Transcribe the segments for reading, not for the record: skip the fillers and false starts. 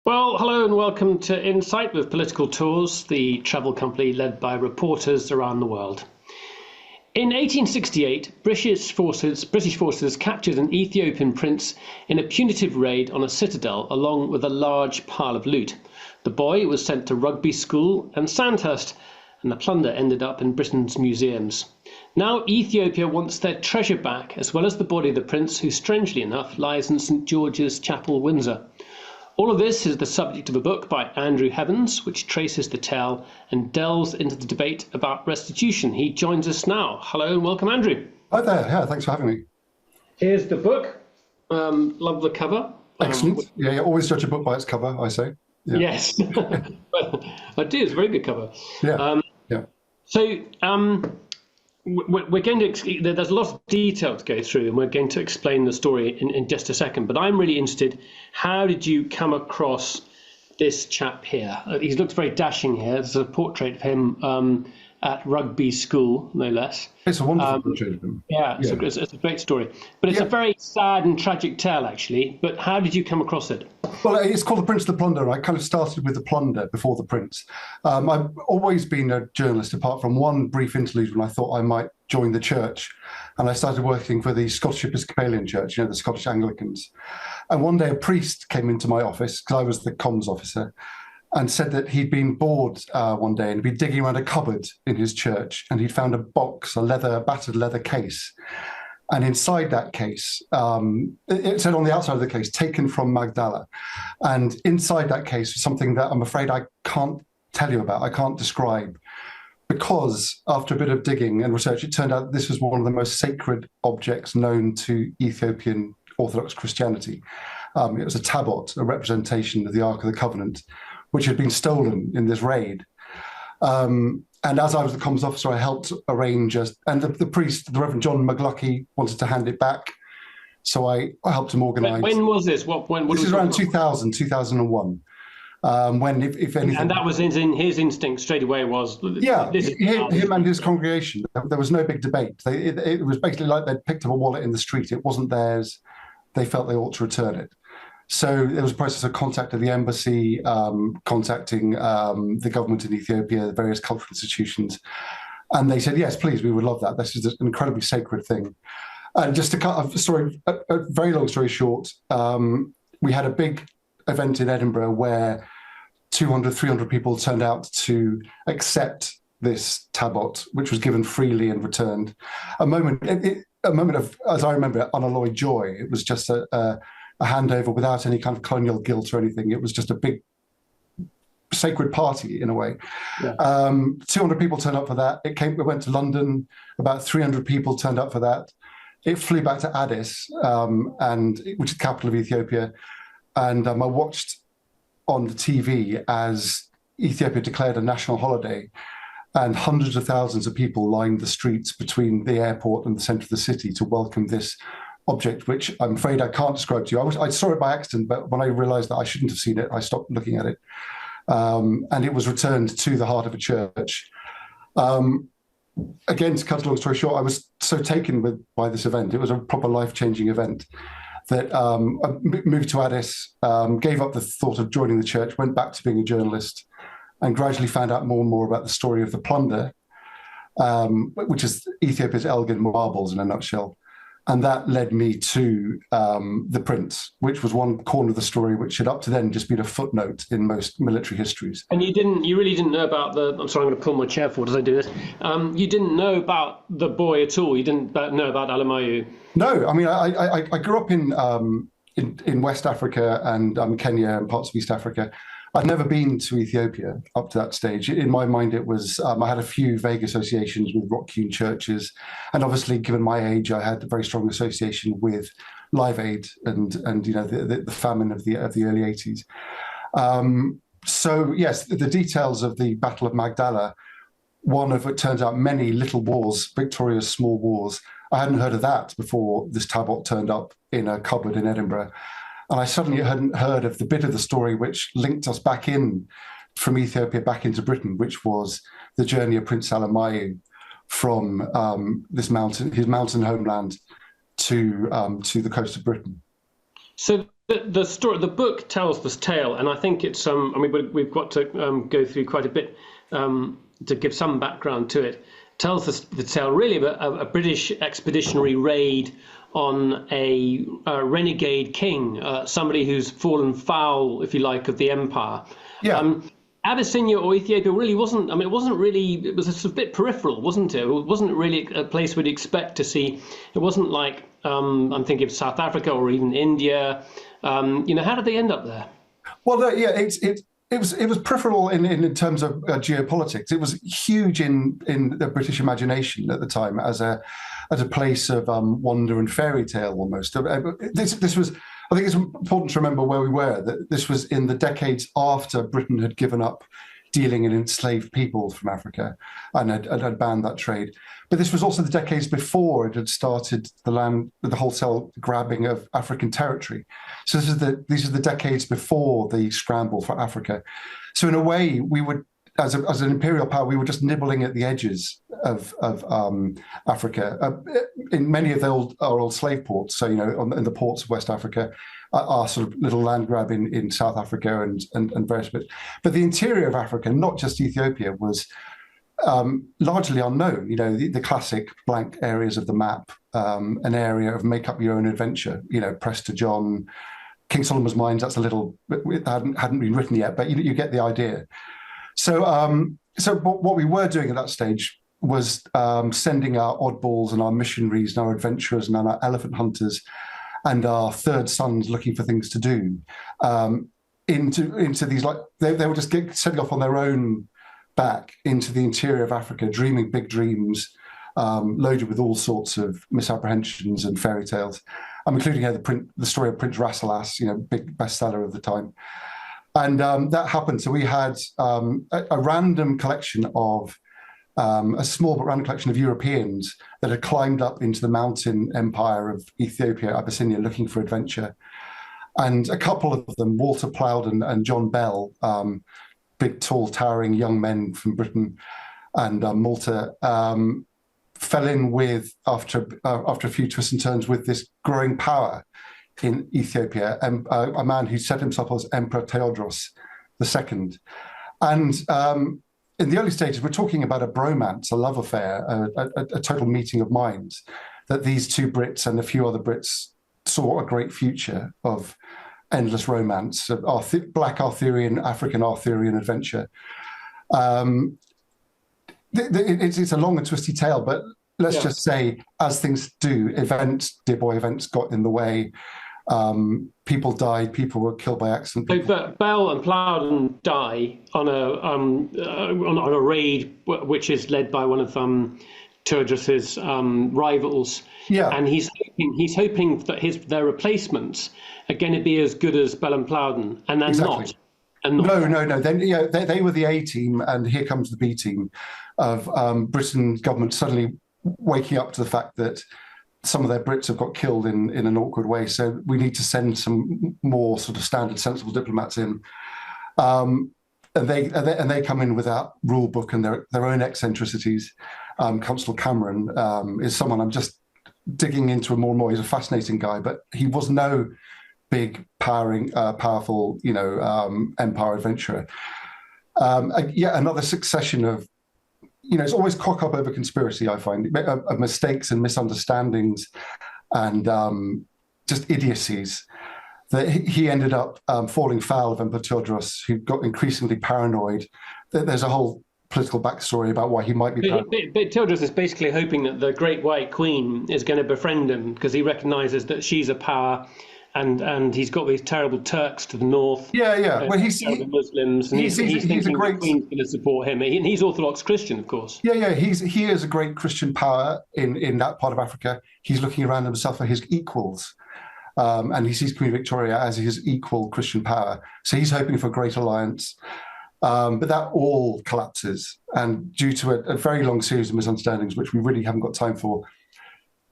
Well, hello and welcome to Insight with Political Tours, the travel company led by reporters around the world. In 1868, British forces captured an Ethiopian prince in a punitive raid on a citadel along with a large pile of loot. The boy was sent to Rugby School and Sandhurst, and the plunder ended up in Britain's museums. Now Ethiopia wants their treasure back, as well as the body of the prince, who strangely enough lies in St George's Chapel, Windsor. All of this is the subject of a book by Andrew Heavens, which traces the tale and delves into the debate about restitution. He joins us now. Hello and welcome, Andrew. Hi there. Yeah, thanks for having me. Here's the book. Love the cover. Excellent. Yeah, always judge a book by its cover, I say. Yeah. Yes, I do. It's a very good cover. Yeah. Yeah. So we're going to, there's a lot of detail to go through, and we're going to explain the story in just a second. But I'm really interested, how did you come across this chap here? He looks very dashing here. There's a portrait of him at Rugby School, no less. It's a wonderful portrait of him. Yeah, it's a great story. But it's a very sad and tragic tale, actually. But how did you come across it? Well, it's called The Prince of the Plunder. I kind of started with the plunder before the prince. I've always been a journalist, apart from one brief interlude when I thought I might join the church. And I started working for the Scottish Episcopalian Church, the Scottish Anglicans. And one day a priest came into my office, because I was the comms officer, and said that he'd been bored one day and he'd been digging around a cupboard in his church, and he'd found a box, a battered leather case. And inside that case, it said on the outside of the case, taken from Magdala. And inside that case was something that I'm afraid I can't tell you about, I can't describe. Because after a bit of digging and research, it turned out this was one of the most sacred objects known to Ethiopian Orthodox Christianity. It was a tabot, a representation of the Ark of the Covenant, which had been stolen in this raid. And as I was the comms officer, I helped arrange, and the priest, the Reverend John McLuckie, wanted to hand it back. So I helped him organise. When was this? This is around 2000, 2001. When, if anything... And that was in his instinct straight away was... Yeah, him and his congregation. There was no big debate. It was basically like they'd picked up a wallet in the street. It wasn't theirs. They felt they ought to return it. So there was a process of contacting the embassy, contacting the government in Ethiopia, the various cultural institutions. And they said, yes, please, we would love that. This is an incredibly sacred thing. And just to cut a very long story short, we had a big event in Edinburgh where 200, 300 people turned out to accept this tabot, which was given freely and returned. A moment of, as I remember it, unalloyed joy. It was just a handover without any kind of colonial guilt or anything. It was just a big sacred party in a way. Yeah. 200 people turned up for that. We went to London. About 300 people turned up for that. It flew back to Addis, which is the capital of Ethiopia. And I watched on the TV as Ethiopia declared a national holiday, and hundreds of thousands of people lined the streets between the airport and the centre of the city to welcome this object, which I'm afraid I can't describe to you. I saw it by accident, but when I realised that I shouldn't have seen it, I stopped looking at it. And it was returned to the heart of a church. Again, to cut a long story short, I was so taken by this event. It was a proper life-changing event that I moved to Addis, gave up the thought of joining the church, went back to being a journalist, and gradually found out more and more about the story of the plunder, which is Ethiopia's Elgin marbles in a nutshell. And that led me to the prince, which was one corner of the story which had up to then just been a footnote in most military histories. And you really didn't know about I'm sorry, I'm going to pull my chair forward as I do this. You didn't know about the boy at all. You didn't know about Alamayu. No, I mean, I grew up in West Africa and Kenya and parts of East Africa. I'd never been to Ethiopia up to that stage. In my mind, it was, I had a few vague associations with rock-hewn churches. And obviously, given my age, I had a very strong association with Live Aid and the famine of the early 80s. So yes, the details of the Battle of Magdala, one of, it turns out, many little wars, victorious small wars. I hadn't heard of that before this tabot turned up in a cupboard in Edinburgh. And I suddenly hadn't heard of the bit of the story which linked us back in from Ethiopia back into Britain, which was the journey of Prince Alamayu from his mountain homeland to the coast of Britain. So the story, the book tells this tale, and I think it's I mean, we've got to go through quite a bit to give some background to it. Tells the tale really of a British expeditionary raid on a renegade king, somebody who's fallen foul, if you like, of the empire. Yeah. Abyssinia or Ethiopia really wasn't. I mean, it wasn't really. It was a sort of bit peripheral, wasn't it? It wasn't really a place we'd expect to see. It wasn't like I'm thinking of South Africa or even India. How did they end up there? Well, yeah, it was peripheral in terms of geopolitics. It was huge in the British imagination at the time as a place of wonder and fairy tale almost. This was. I think it's important to remember where we were, that this was in the decades after Britain had given up dealing in enslaved people from Africa and had banned that trade. But this was also the decades before it had started the wholesale grabbing of African territory. So these are the decades before the scramble for Africa. So in a way, we would, as an imperial power, we were just nibbling at the edges of Africa. In many of our old slave ports, so in the ports of West Africa, our sort of little land grab in South Africa and various bits. But the interior of Africa, not just Ethiopia, was largely unknown. The classic blank areas of the map, an area of make up your own adventure. Prester John, King Solomon's Mines. That's a little, it hadn't been written yet, but you get the idea. So what we were doing at that stage was sending our oddballs and our missionaries and our adventurers and our elephant hunters and our third sons looking for things to do into these, like they were just setting off on their own back into the interior of Africa, dreaming big dreams, loaded with all sorts of misapprehensions and fairy tales. I'm including here the story of Prince Rasselas, big bestseller of the time. And that happened. So we had a random collection of, a small but random collection of Europeans that had climbed up into the mountain empire of Ethiopia, Abyssinia, looking for adventure. And a couple of them, Walter Plowden and John Bell, big, tall, towering young men from Britain and Malta, fell in with, after a few twists and turns, with this growing power in Ethiopia, a man who set himself as Emperor Theodros II. And in the early stages, we're talking about a bromance, a love affair, a total meeting of minds, that these two Brits and a few other Brits saw a great future of endless romance, of black Arthurian, African Arthurian adventure. It's a long and twisty tale, but let's just say, as things do, dear boy, events got in the way. People died. People were killed by accident. So Bell and Plowden die on a raid, which is led by one of Tewodros's rivals. Yeah, and he's hoping that their replacements are going to be as good as Bell and Plowden, and they're not. No. Then they were the A team, and here comes the B team of Britain's government suddenly waking up to the fact that some of their Brits have got killed in an awkward way. So we need to send some more sort of standard, sensible diplomats in. And they come in with that rule book and their own eccentricities. Constable Cameron is someone I'm just digging into more and more. He's a fascinating guy, but he was no big, powerful, empire adventurer. Yet another succession of, it's always cock up over conspiracy, I find, of mistakes and misunderstandings and just idiocies, that he ended up falling foul of Emperor Tewodros, who got increasingly paranoid. There's a whole political backstory about why he might be paranoid. But Tewodros is basically hoping that the Great White Queen is going to befriend him, because he recognises that she's a power. And he's got these terrible Turks to the north. Yeah. Well, he's Muslims, and he's thinking the Queen's going to support him. And he's Orthodox Christian, of course. Yeah. He is a great Christian power in that part of Africa. He's looking around himself for his equals, and he sees Queen Victoria as his equal Christian power. So he's hoping for a great alliance, but that all collapses. And due to a very long series of misunderstandings, which we really haven't got time for,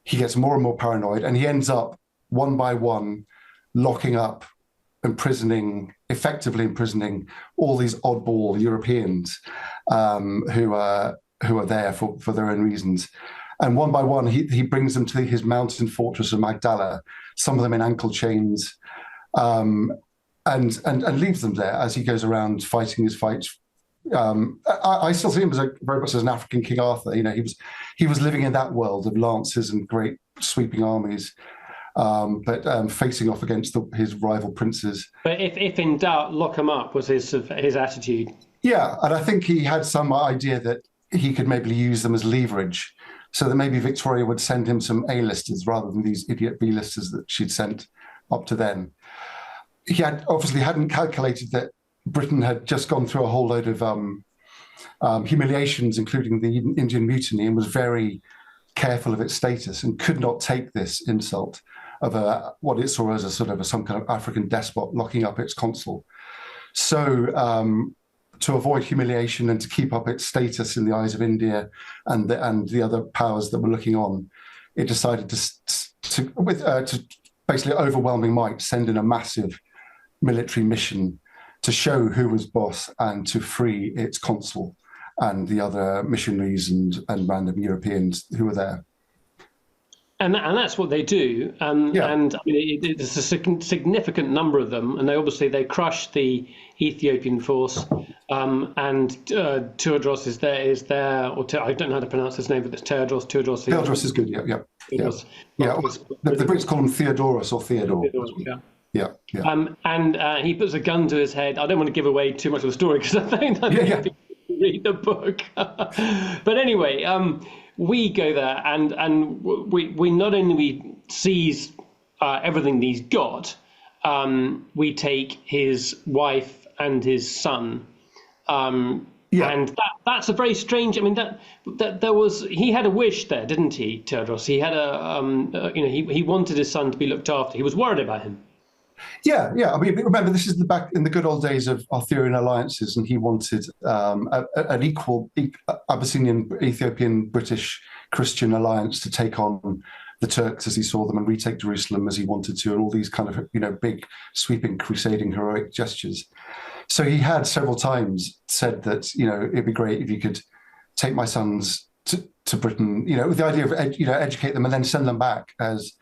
he gets more and more paranoid, and he ends up one by one locking up, effectively imprisoning all these oddball Europeans who are there for their own reasons. And one by one, he brings them to his mountain fortress of Magdala, some of them in ankle chains, and leaves them there as he goes around fighting his fights. I still see him as very much as an African King Arthur. He was living in that world of lances and great sweeping armies, but facing off against his rival princes. But if in doubt, lock him up was his attitude. Yeah, and I think he had some idea that he could maybe use them as leverage, so that maybe Victoria would send him some A-listers rather than these idiot B-listers that she'd sent up to then. He obviously hadn't calculated that Britain had just gone through a whole load of humiliations, including the Indian Mutiny, and was very careful of its status and could not take this insult of what it saw as a sort of some kind of African despot locking up its consul. So to avoid humiliation and to keep up its status in the eyes of India and the other powers that were looking on, it decided to basically overwhelming might send in a massive military mission to show who was boss and to free its consul and the other missionaries and random Europeans who were there. And that's what they do. And I mean, it's a significant number of them. And they crushed the Ethiopian force. And Tewodros is there, or I don't know how to pronounce his name, but it's Tewodros. Tewodros is good, yeah. Tewodros. Yeah. The Brits call him Theodorus or Theodore. Yeah. And he puts a gun to his head. I don't want to give away too much of the story because I think people read the book. But anyway, we go there and we not only seize everything he's got, we take his wife and his son. And that's a very strange. I mean, that there was, he had a wish there, didn't he, Tewodros? He had he wanted his son to be looked after. He was worried about him. Yeah. I mean, remember, this is back in the good old days of Arthurian alliances, and he wanted an equal Abyssinian, Ethiopian, British, Christian alliance to take on the Turks as he saw them and retake Jerusalem as he wanted to, and all these kind of big, sweeping, crusading, heroic gestures. So he had several times said that it'd be great if you could take my sons to Britain, with the idea of educate them and then send them back as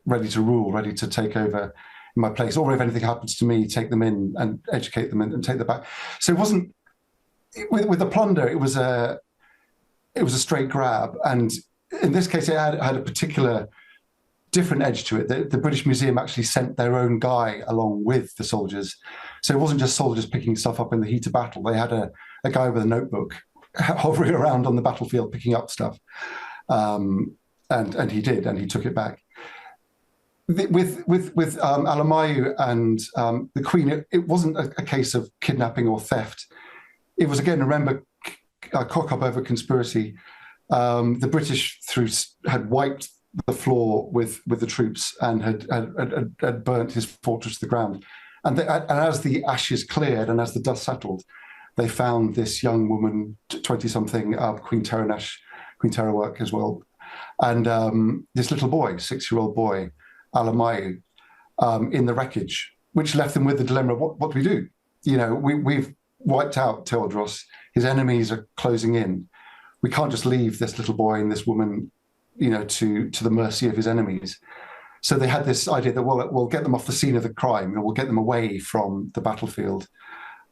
ready to rule, ready to take over in my place, or if anything happens to me, take them in and educate them and take them back. So it wasn't with the plunder. It was a straight grab, and in this case, it had a particular different edge to it. The British Museum actually sent their own guy along with the soldiers, so it wasn't just soldiers picking stuff up in the heat of battle. They had a guy with a notebook hovering around on the battlefield picking up stuff. And he did, and he took it back. With Alamayu and the Queen, it wasn't a case of kidnapping or theft. It was, again, remember, a cock-up over conspiracy. The British had wiped the floor with the troops and had burnt his fortress to the ground. And as the ashes cleared and as the dust settled, they found this young woman, 20-something, Queen Terawak as well, and this little boy, 6-year-old boy, Alamayu, in the wreckage, which left them with the dilemma of what do we do? We've wiped out Tewodros. His enemies are closing in. We can't just leave this little boy and this woman, to the mercy of his enemies. So they had this idea that we'll get them off the scene of the crime, and we'll get them away from the battlefield.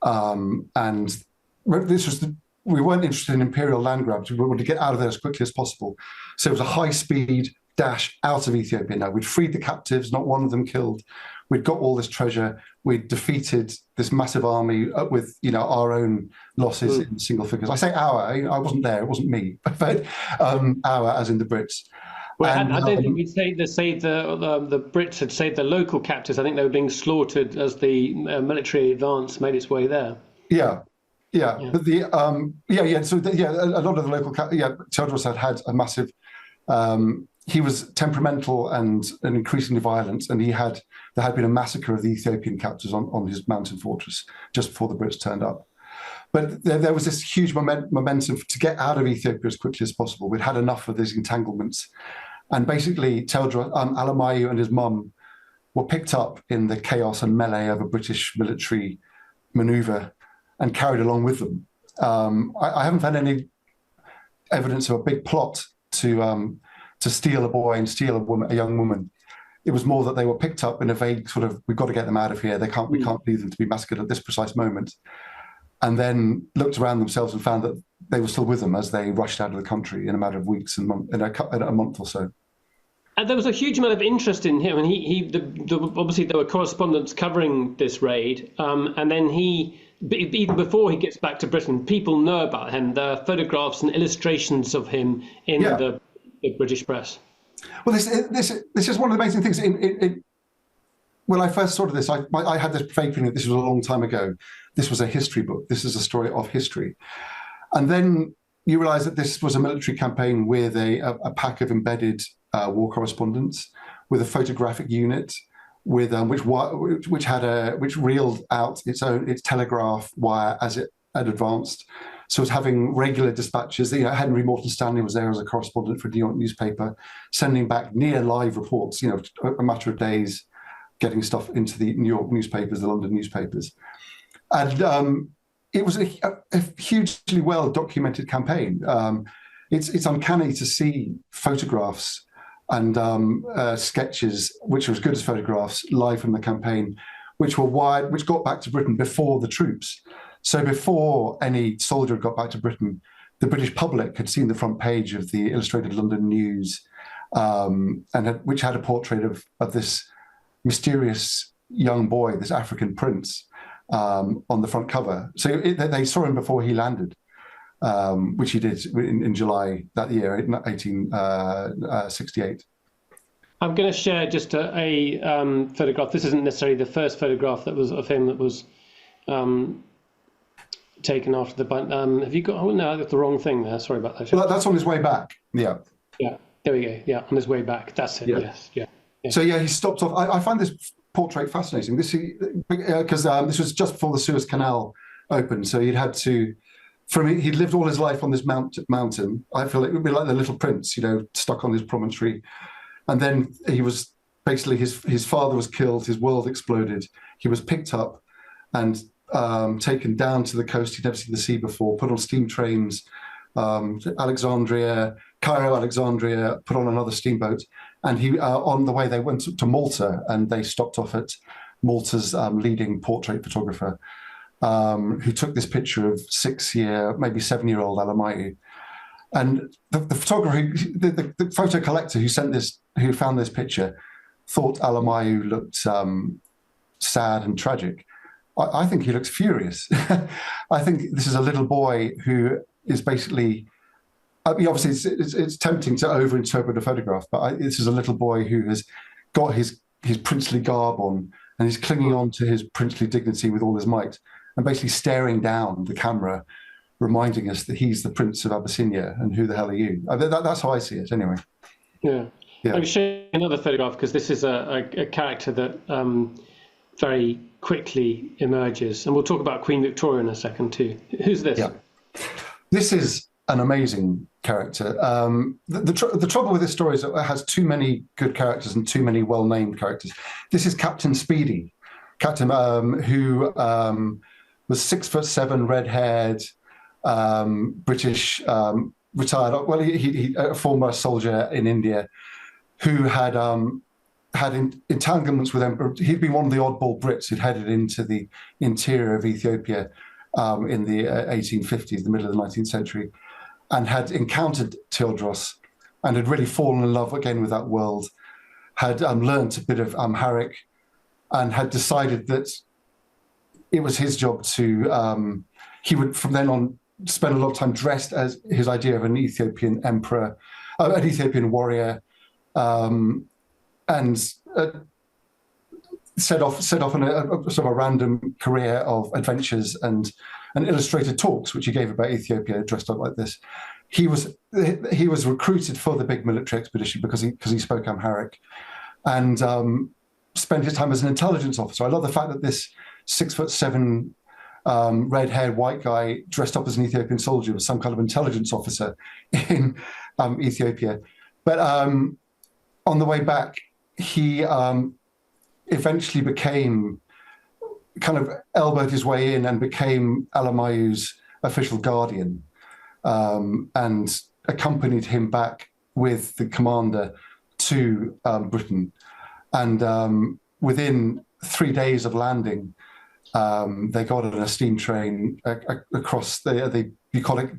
And this was we weren't interested in imperial land grabs. We wanted to get out of there as quickly as possible. So it was a high-speed dash out of Ethiopia now. We'd freed the captives, not one of them killed. We'd got all this treasure. We'd defeated this massive army with, our own losses in single figures. I say our, I wasn't there, it wasn't me, but our as in the Brits. Well, I don't think we'd say the Brits had saved the local captives. I think they were being slaughtered as the military advance made its way there. Yeah. But a lot of the local, Tewodros had a massive. He was temperamental and increasingly violent, and there had been a massacre of the Ethiopian captives on his mountain fortress just before the Brits turned up. But there was this huge momentum to get out of Ethiopia as quickly as possible. We'd had enough of these entanglements, and basically Tewodros, Alamayu and his mum were picked up in the chaos and melee of a British military manoeuvre and carried along with them. I haven't found any evidence of a big plot to to steal a boy and steal a young woman. It was more that they were picked up in a vague sort of, we've got to get them out of here. We can't leave them to be massacred at this precise moment. And then looked around themselves and found that they were still with them as they rushed out of the country in a matter of weeks and in a month or so. And there was a huge amount of interest in him, and obviously there were correspondents covering this raid, and then even before he gets back to Britain, people know about him. There are photographs and illustrations of him in the British press. Well, this is one of the amazing things. When I first saw this, I had this vague feeling that this was a long time ago. This was a history book. This is a story of history. And then you realise that this was a military campaign with a pack of embedded war correspondents, with a photographic unit, with which reeled out its telegraph wire as it had advanced. So it was having regular dispatches. Henry Morton Stanley was there as a correspondent for a New York newspaper, sending back near live reports. A matter of days, getting stuff into the New York newspapers, the London newspapers. And it was a hugely well-documented campaign. It's uncanny to see photographs and sketches, which are as good as photographs, live from the campaign, which got back to Britain before the troops. So before any soldier got back to Britain, the British public had seen the front page of the Illustrated London News, which had a portrait of this mysterious young boy, this African prince, on the front cover. So they saw him before he landed, which he did in July that year, 1868. I'm going to share just a photograph. This isn't necessarily the first photograph that was of him that was taken after the bunch. Have you got? Oh no, I got the wrong thing there. Sorry about that. Well, that's on his way back. Yeah. Yeah. There we go. Yeah, on his way back. That's it. Yeah. Yes. Yeah. So he stopped off. I find this portrait fascinating. Because this was just before the Suez Canal opened, so he'd lived all his life on this mountain. I feel it would be like the Little Prince, stuck on his promontory, and then he was basically his father was killed, his world exploded. He was picked up and taken down to the coast. He'd never seen the sea before. Put on steam trains, Alexandria, Cairo, Alexandria. Put on another steamboat. And on the way, they went to Malta, and they stopped off at Malta's leading portrait photographer, who took this picture of 6-year, maybe 7-year-old Alamayu. And the photographer, the photo collector who found this picture, thought Alamayu looked sad and tragic. I think he looks furious. I think this is a little boy who is basically. Obviously, it's tempting to overinterpret a photograph, but this is a little boy who has got his princely garb on, and he's clinging on to his princely dignity with all his might, and basically staring down the camera, reminding us that he's the Prince of Abyssinia, and who the hell are you? That's how I see it, anyway. Yeah. I'll show you another photograph, because this is a character that very quickly emerges, and we'll talk about Queen Victoria in a second too. Who's this? Yeah. This is an amazing character. The trouble with this story is that it has too many good characters and too many well-named characters. This is Captain Speedy, who was 6'7", red-haired, British, retired. Well, he a former soldier in India, who had entanglements with Emperor. He'd been one of the oddball Brits who'd headed into the interior of Ethiopia in the 1850s, the middle of the 19th century, and had encountered Tildros and had really fallen in love again with that world, had learnt a bit of Amharic, and had decided that it was his job to, he would from then on spend a lot of time dressed as his idea of an Ethiopian emperor, an Ethiopian warrior, and set off on a sort of a random career of adventures and illustrated talks, which he gave about Ethiopia, dressed up like this. He was recruited for the big military expedition because he spoke Amharic, and spent his time as an intelligence officer. I love the fact that this 6'7", red-haired white guy dressed up as an Ethiopian soldier was some kind of intelligence officer in Ethiopia. But on the way back, he eventually kind of elbowed his way in and became Alamayu's official guardian, and accompanied him back with the commander to Britain. And within 3 days of landing, they got on a steam train across the bucolic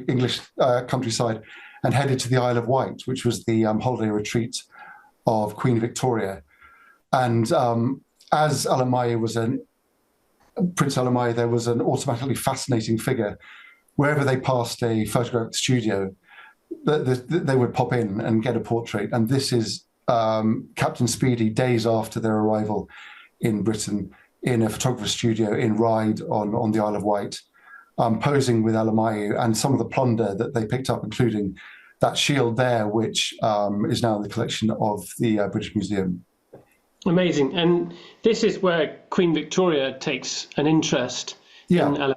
English countryside and headed to the Isle of Wight, which was the holiday retreat of Queen Victoria. And as Prince Alamaye, there was an automatically fascinating figure. Wherever they passed a photographic studio, they would pop in and get a portrait. And this is Captain Speedy, days after their arrival in Britain, in a photographer's studio in Ryde on the Isle of Wight, posing with Alamaye and some of the plunder that they picked up, including that shield there, which is now in the collection of the British Museum. Amazing. And this is where Queen Victoria takes an interest in Alamaye.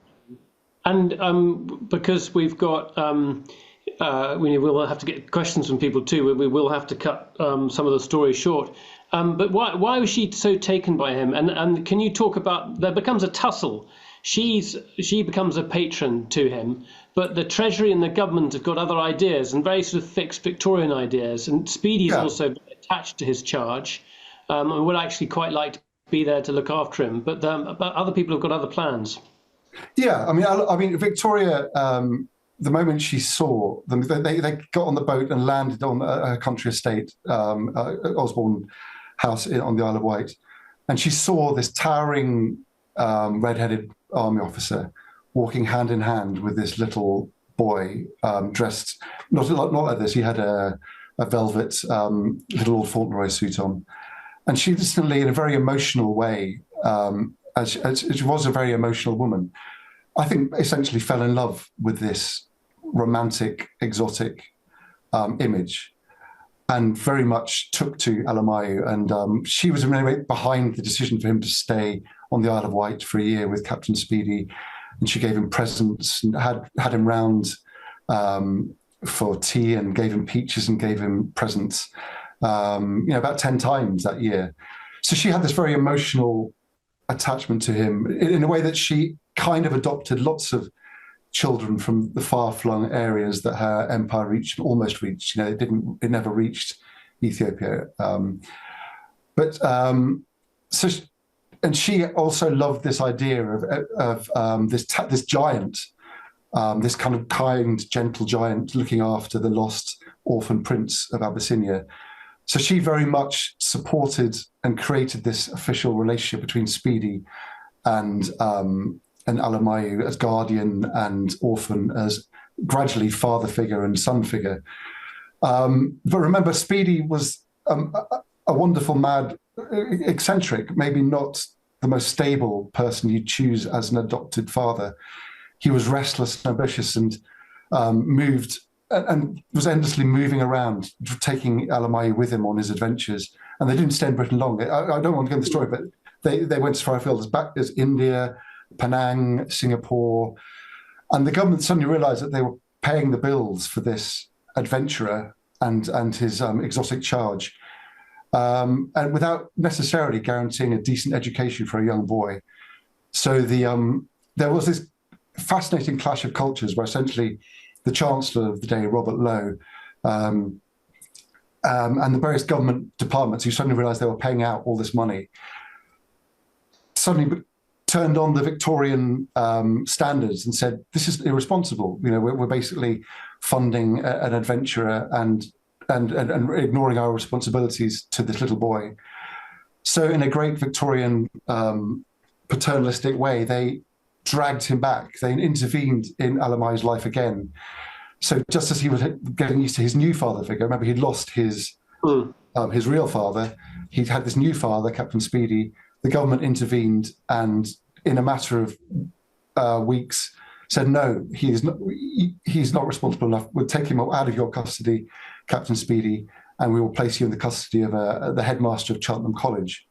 And because we've got, we will have to get questions from people too. We will have to cut some of the story short. But why was she so taken by him? And can you talk about, there becomes a tussle. She becomes a patron to him, but the Treasury and the government have got other ideas and very sort of fixed Victorian ideas. And Speedy's also attached to his charge and would actually quite like to be there to look after him. But other people have got other plans. Yeah, I mean, Victoria, the moment she saw them, they got on the boat and landed on a country estate, Osborne House on the Isle of Wight, and she saw this towering red-headed army officer walking hand in hand with this little boy dressed not like this. He had a velvet little Lord Fauntleroy suit on, and she instantly, in a very emotional way, as she was a very emotional woman, I think essentially fell in love with this romantic, exotic image, and very much took to Alamaye. And she was in many ways behind the decision for him to stay on the Isle of Wight for a year with Captain Speedy. And she gave him presents and had him round for tea and gave him peaches and gave him presents, about 10 times that year. So she had this very emotional attachment to him in a way that she kind of adopted lots of children from the far-flung areas that her empire reached, almost reached. It never reached Ethiopia. And she also loved this idea of this giant, this kind of kind, gentle giant looking after the lost orphan prince of Abyssinia. So she very much supported and created this official relationship between Speedy and Alamaye as guardian and orphan, as gradually father figure and son figure. But remember, Speedy was a wonderful, mad, eccentric, maybe not the most stable person you'd choose as an adopted father. He was restless and ambitious and moved and was endlessly moving around, taking Alamaye with him on his adventures. And they didn't stay in Britain long. I don't want to go into the story, but they went as far afield as India, Penang, Singapore. And the government suddenly realized that they were paying the bills for this adventurer and his exotic charge, and without necessarily guaranteeing a decent education for a young boy. So there was this fascinating clash of cultures where essentially the Chancellor of the day, Robert Lowe, and the various government departments who suddenly realized they were paying out all this money, suddenly turned on the Victorian standards and said, this is irresponsible. We're basically funding an adventurer and ignoring our responsibilities to this little boy. So in a great Victorian paternalistic way, they dragged him back. They intervened in Alamaye's life again. So just as he was getting used to his new father figure, remember he'd lost his real father, he'd had this new father, Captain Speedy. The government intervened and in a matter of weeks said, no, he's not responsible enough. We'll take him out of your custody, Captain Speedy, and we will place you in the custody of the headmaster of Cheltenham College.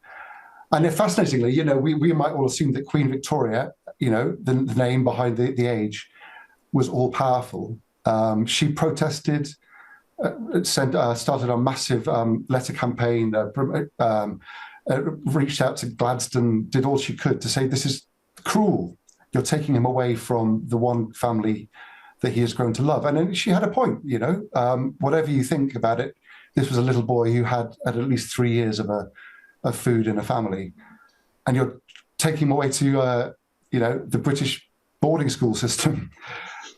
And fascinatingly, we might all assume that Queen Victoria, the name behind the age, was all powerful. She protested, started a massive letter campaign, reached out to Gladstone, did all she could to say, this is cruel. You're taking him away from the one family that he has grown to love. And then she had a point, you know, whatever you think about it, this was a little boy who had at least 3 years of food in a family. And you're taking him away to, you know, the British boarding school system,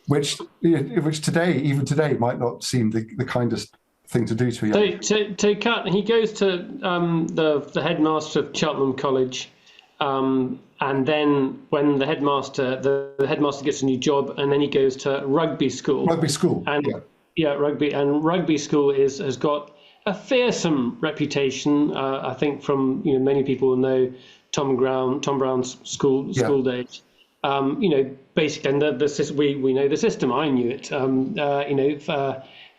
which today, even today, might not seem the kindest thing to do to a young. To cut, he goes to the headmaster of Cheltenham College, and then when the headmaster gets a new job, and then he goes to rugby school. Rugby school, and rugby school has got a fearsome reputation. I think from many people know Tom Brown's school days. Basically, and we know the system. I knew it.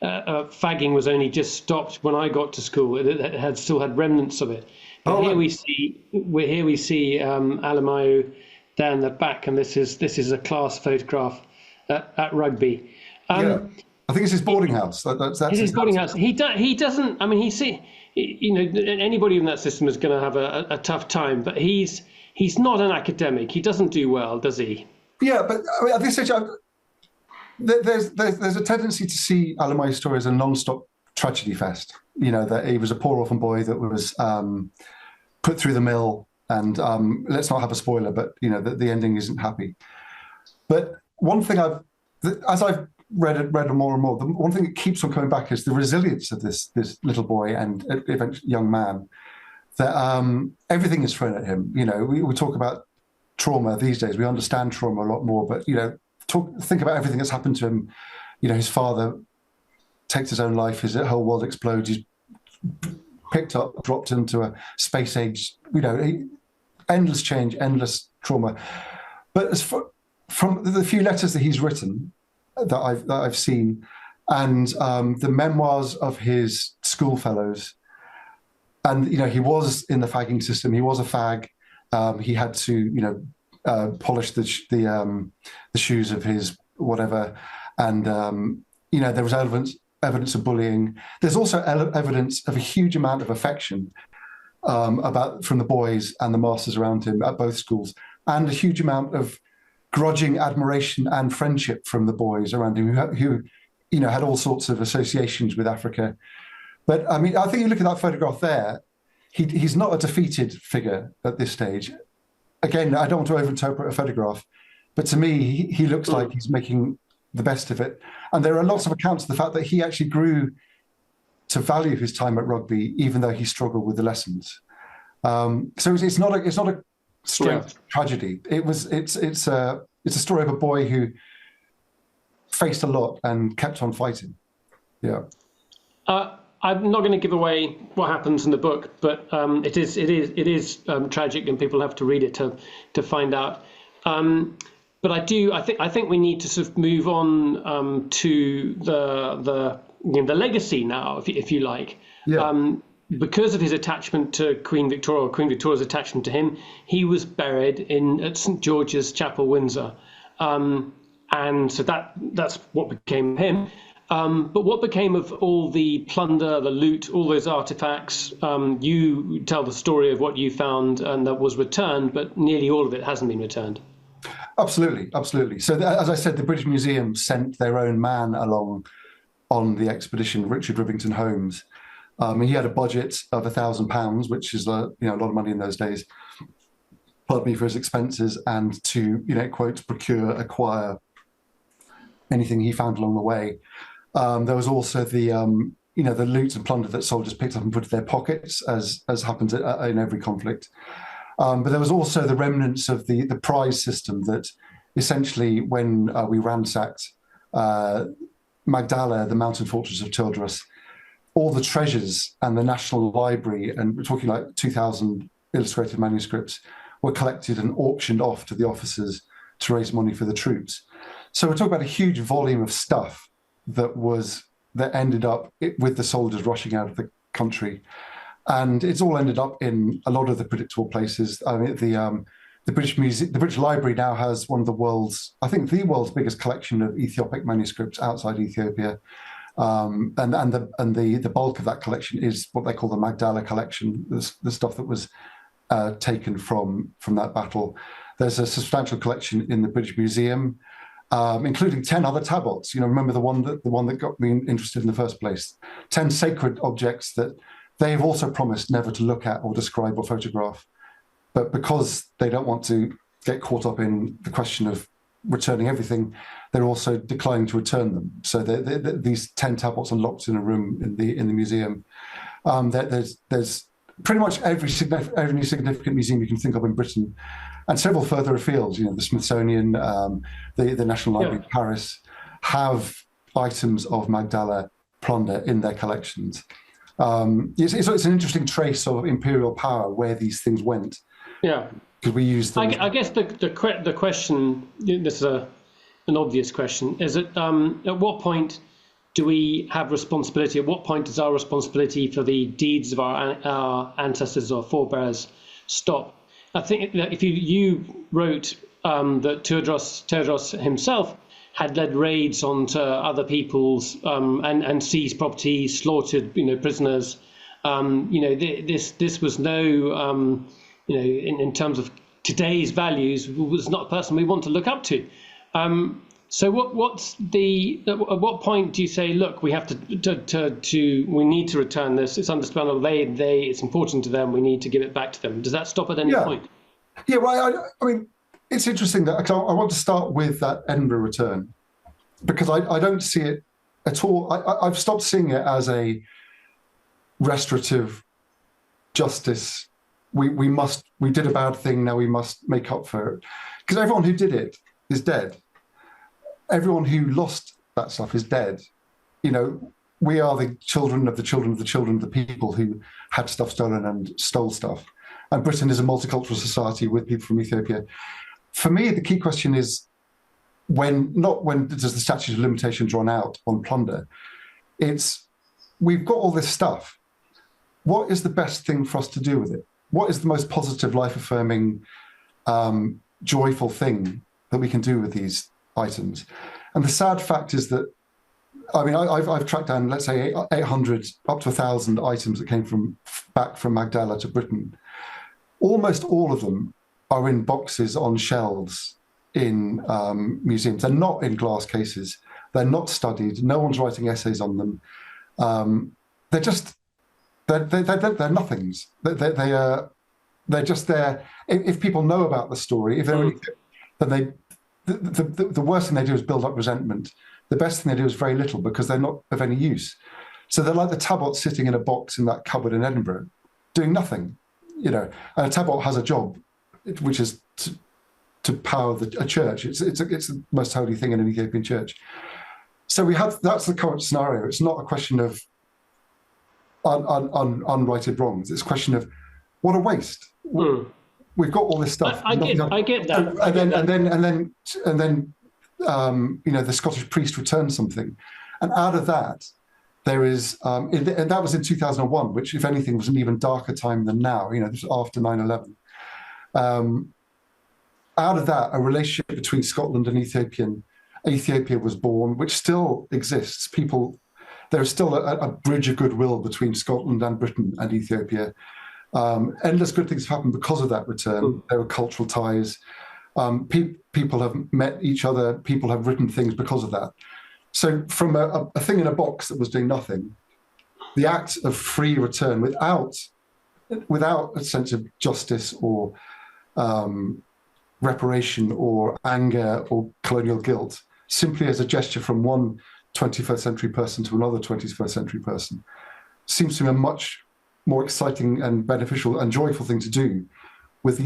Fagging was only just stopped when I got to school. It had still had remnants of it. But here we see Alamayo down the back, and this is a class photograph at rugby. I think it's his boarding house. That's his boarding house. He doesn't. I mean, anybody in that system is going to have a tough time. But he's not an academic. He doesn't do well, does he? Yeah, but I mean, at this stage, there's a tendency to see Alamayo's story as a non-stop tragedy fest. You know, that he was a poor orphan boy that was put through the mill, and let's not have a spoiler, but the ending isn't happy. But one thing as I've read more and more, the one thing that keeps on coming back is the resilience of this little boy and eventually young man. That everything is thrown at him. We talk about trauma these days. We understand trauma a lot more, but think about everything that's happened to him. His father takes his own life. His whole world explodes. He's picked up, dropped into a space age. Endless change, endless trauma. But from the few letters that he's written that I've seen, and the memoirs of his schoolfellows, and he was in the fagging system. He was a fag. He had to polish the shoes of his whatever, and there was evidence of bullying. There's also evidence of a huge amount of affection from the boys and the masters around him at both schools, and a huge amount of grudging admiration and friendship from the boys around him who had all sorts of associations with Africa. But I mean, I think you look at that photograph there, he's not a defeated figure at this stage. Again, I don't want to overinterpret a photograph, but to me, he looks like he's making the best of it. And there are lots of accounts of the fact that he actually grew to value his time at rugby, even though he struggled with the lessons. So it's not a straight tragedy. It's a story of a boy who faced a lot and kept on fighting. Yeah. I'm not going to give away what happens in the book, but it is tragic, and people have to read it to find out. But I think we need to sort of move on to the legacy now, if you like. Yeah. Because of his attachment to Queen Victoria, or Queen Victoria's attachment to him, he was buried at St George's Chapel, Windsor, and so that's what became him. But what became of all the plunder, the loot, all those artifacts? You tell the story of what you found and that was returned, but nearly all of it hasn't been returned. Absolutely, absolutely. So as I said, the British Museum sent their own man along on the expedition, Richard Rivington Holmes. He had a budget of £1,000, which is a lot of money in those days. Pardon me, for his expenses, and to quote, acquire anything he found along the way. There was also the loot and plunder that soldiers picked up and put in their pockets, as happens in every conflict. But there was also the remnants of the prize system that essentially, when we ransacked Magdala, the mountain fortress of Tildrus, all the treasures and the National Library, and we're talking like 2,000 illustrated manuscripts, were collected and auctioned off to the officers to raise money for the troops. So we're talking about a huge volume of stuff that ended up with the soldiers rushing out of the country. And it's all ended up in a lot of the predictable places. I mean, the British Library now has one of the world's biggest collection of Ethiopic manuscripts outside Ethiopia. And the bulk of that collection is what they call the Magdala collection, the stuff that was taken from that battle. There's a substantial collection in the British Museum. including 10 other tabots. Remember the one that got me interested in the first place. 10 sacred objects that they have also promised never to look at or describe or photograph. But because they don't want to get caught up in the question of returning everything, they're also declining to return them. So these 10 tablets are locked in a room in the museum. There's pretty much every significant museum you can think of in Britain, and several further afield. The Smithsonian, the National Library of Paris, have items of Magdala Plunder in their collections. It's an interesting trace of imperial power where these things went. Yeah. Because we use them. I guess the question, this is an obvious question, is at what point do we have responsibility? At what point does our responsibility for the deeds of our ancestors or forebears stop? I think that if you wrote that Tewodros himself had led raids onto other people's and seized property, slaughtered prisoners. This was no in terms of today's values, was not a person we want to look up to. So at what point do you say, look, we have we need to return this? It's understandable. It's important to them. We need to give it back to them. Does that stop at any point? Yeah, well, I mean, it's interesting that I want to start with that Edinburgh return, because I don't see it at all. I've stopped seeing it as a restorative justice. We did a bad thing, now we must make up for it. Because everyone who did it is dead. Everyone who lost that stuff is dead. We are the children of the children of the children of the people who had stuff stolen and stole stuff. And Britain is a multicultural society with people from Ethiopia. For me, the key question is not when does the statute of limitations run out on plunder. It's, we've got all this stuff. What is the best thing for us to do with it? What is the most positive, life-affirming, joyful thing that we can do with these items? And the sad fact is that, I've tracked down, let's say, 800 up to 1,000 items that came back from Magdala to Britain. Almost all of them are in boxes on shelves in museums. They're not in glass cases. They're not studied. No one's writing essays on them. They're nothings. They're just there. If people know about the story, then the worst thing they do is build up resentment. The best thing they do is very little, because they're not of any use. So they're like the tabot sitting in a box in that cupboard in Edinburgh, doing nothing. And a tabot has a job, which is to power a church. It's the most holy thing in an Ethiopian church. So that's the current scenario. It's not a question of unrighted wrongs. It's a question of what a waste. We've got all this stuff. I get that. And then the Scottish priest returned something, and out of that, there is, and that was in 2001, which, if anything, was an even darker time than now. This was after 9/11. Out of that, a relationship between Scotland and Ethiopia was born, which still exists. There is still a bridge of goodwill between Scotland and Britain and Ethiopia. Endless good things have happened because of that return. There were cultural ties. People have met each other. People have written things because of that. So from a thing in a box that was doing nothing, the act of free return without a sense of justice or reparation or anger or colonial guilt, simply as a gesture from one 21st century person to another 21st century person, seems to be a much more exciting and beneficial and joyful thing to do with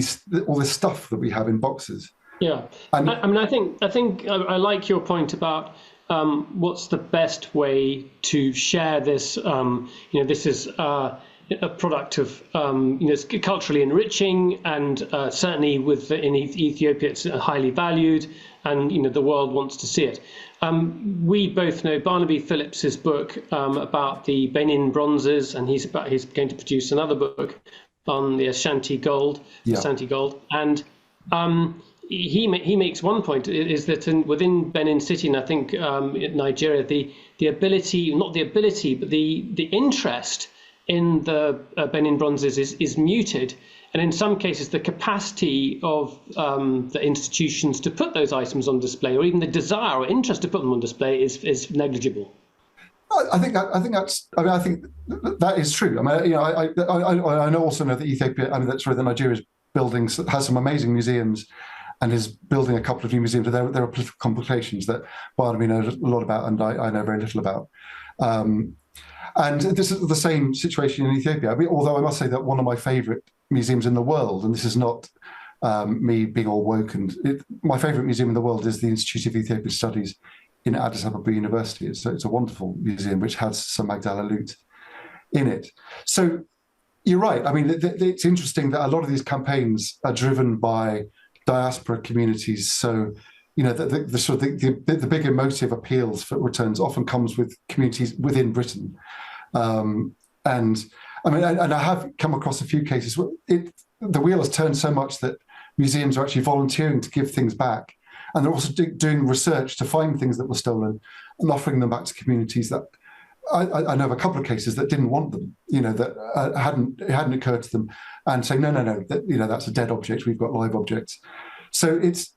all this stuff that we have in boxes. Yeah, and I think I like your point about what's the best way to share this. This is a product of it's culturally enriching, and certainly in Ethiopia it's highly valued, and the world wants to see it. We both know Barnaby Phillips's book about the Benin bronzes, and he's going to produce another book on the Ashanti gold, and he makes one point, is that within Benin City, and I think in Nigeria, the ability, not the ability, but the interest in the Benin bronzes is muted. And in some cases, the capacity of the institutions to put those items on display, or even the desire or interest to put them on display, is negligible. I think that's. I mean, I think that is true. I mean, I also know that Ethiopia. I mean, that's where the Nigeria's building has some amazing museums, and is building a couple of new museums. There are political complications that Barnaby knows a lot about, and I know very little about. And this is the same situation in Ethiopia. I mean, although I must say that one of my favourite museums in the world, and this is not me being all woke, my favourite museum in the world is the Institute of Ethiopian Studies in Addis Ababa University. It's a wonderful museum which has some Magdala loot in it. So you're right. I mean, it's interesting that a lot of these campaigns are driven by diaspora communities. So, the big emotive appeals for returns often comes with communities within Britain. And I have come across a few cases where the wheel has turned so much that museums are actually volunteering to give things back. And they're also doing research to find things that were stolen and offering them back to communities that I know of a couple of cases that didn't want them, that it hadn't occurred to them, and say, no, that's a dead object. We've got live objects. So it's,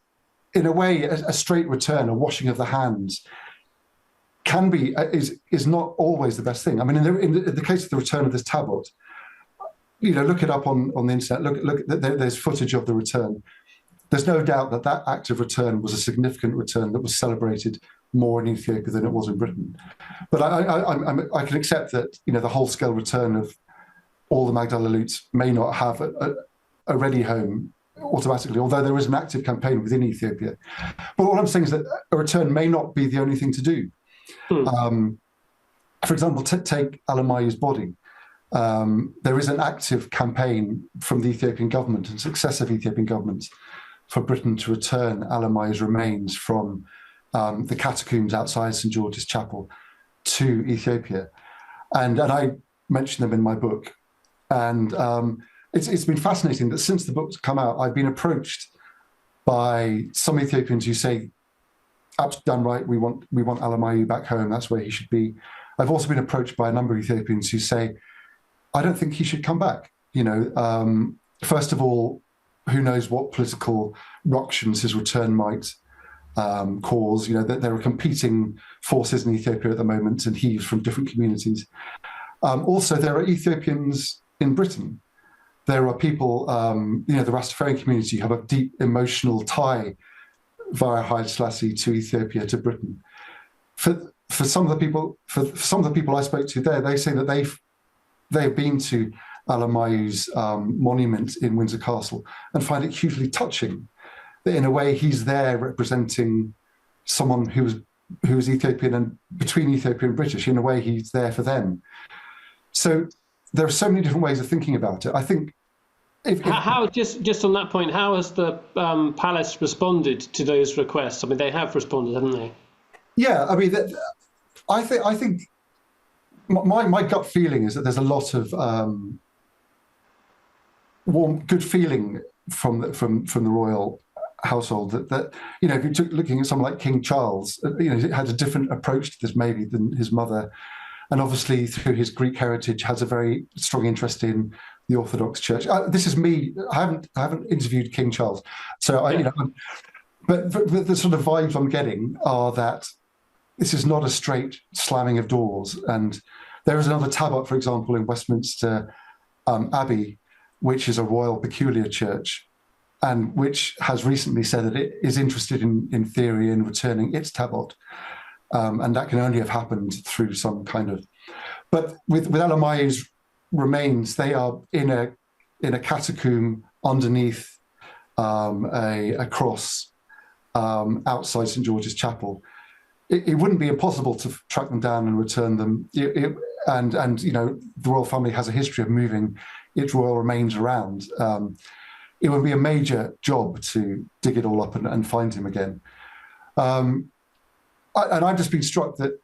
in a way, a straight return, a washing of the hands can be, is not always the best thing. I mean, in the case of the return of this tablet, look it up on the internet, look, there's footage of the return. There's no doubt that act of return was a significant return that was celebrated more in Ethiopia than it was in Britain. But I can accept that the whole-scale return of all the Magdala loots may not have a ready home automatically, although there is an active campaign within Ethiopia. But what I'm saying is that a return may not be the only thing to do. For example, take Alamayu's body. There is an active campaign from the Ethiopian government and successive Ethiopian governments for Britain to return Alamayu's remains from the catacombs outside St George's Chapel to Ethiopia. And I mention them in my book. And it's been fascinating that since the book's come out, I've been approached by some Ethiopians who say, absolutely done right, we want Alamayu back home, that's where he should be. I've also been approached by a number of Ethiopians who say, I don't think he should come back. First of all, who knows what political ructions his return might cause. There are competing forces in Ethiopia at the moment, and he's from different communities. Also, there are Ethiopians in Britain. There are people, the Rastafarian community have a deep emotional tie via Haile Selassie to Ethiopia, to Britain. For some of the people I spoke to there, they say that they've been to Alamayu's monument in Windsor Castle and find it hugely touching that in a way he's there representing someone who was Ethiopian and between Ethiopian and British. In a way, he's there for them. So there are so many different ways of thinking about it. I think how just on that point, how has the palace responded to those requests? I mean, they have responded, haven't they? Yeah, I mean, I think my gut feeling is that there's a lot of warm, good feeling from the royal household. That if you took looking at someone like King Charles, he had a different approach to this maybe than his mother, and obviously through his Greek heritage has a very strong interest in the Orthodox Church. This is me. I haven't interviewed King Charles, so but the sort of vibes I'm getting are that this is not a straight slamming of doors. And there is another tablet, for example, in Westminster Abbey, which is a royal peculiar church, and which has recently said that it is interested in theory in returning its tablet. And that can only have happened through some kind of... But with Alamayu's remains, they are in a catacomb underneath a cross outside St George's Chapel. It wouldn't be impossible to track them down and return them. And the royal family has a history of moving its royal remains around. It would be a major job to dig it all up and find him again. And I've just been struck that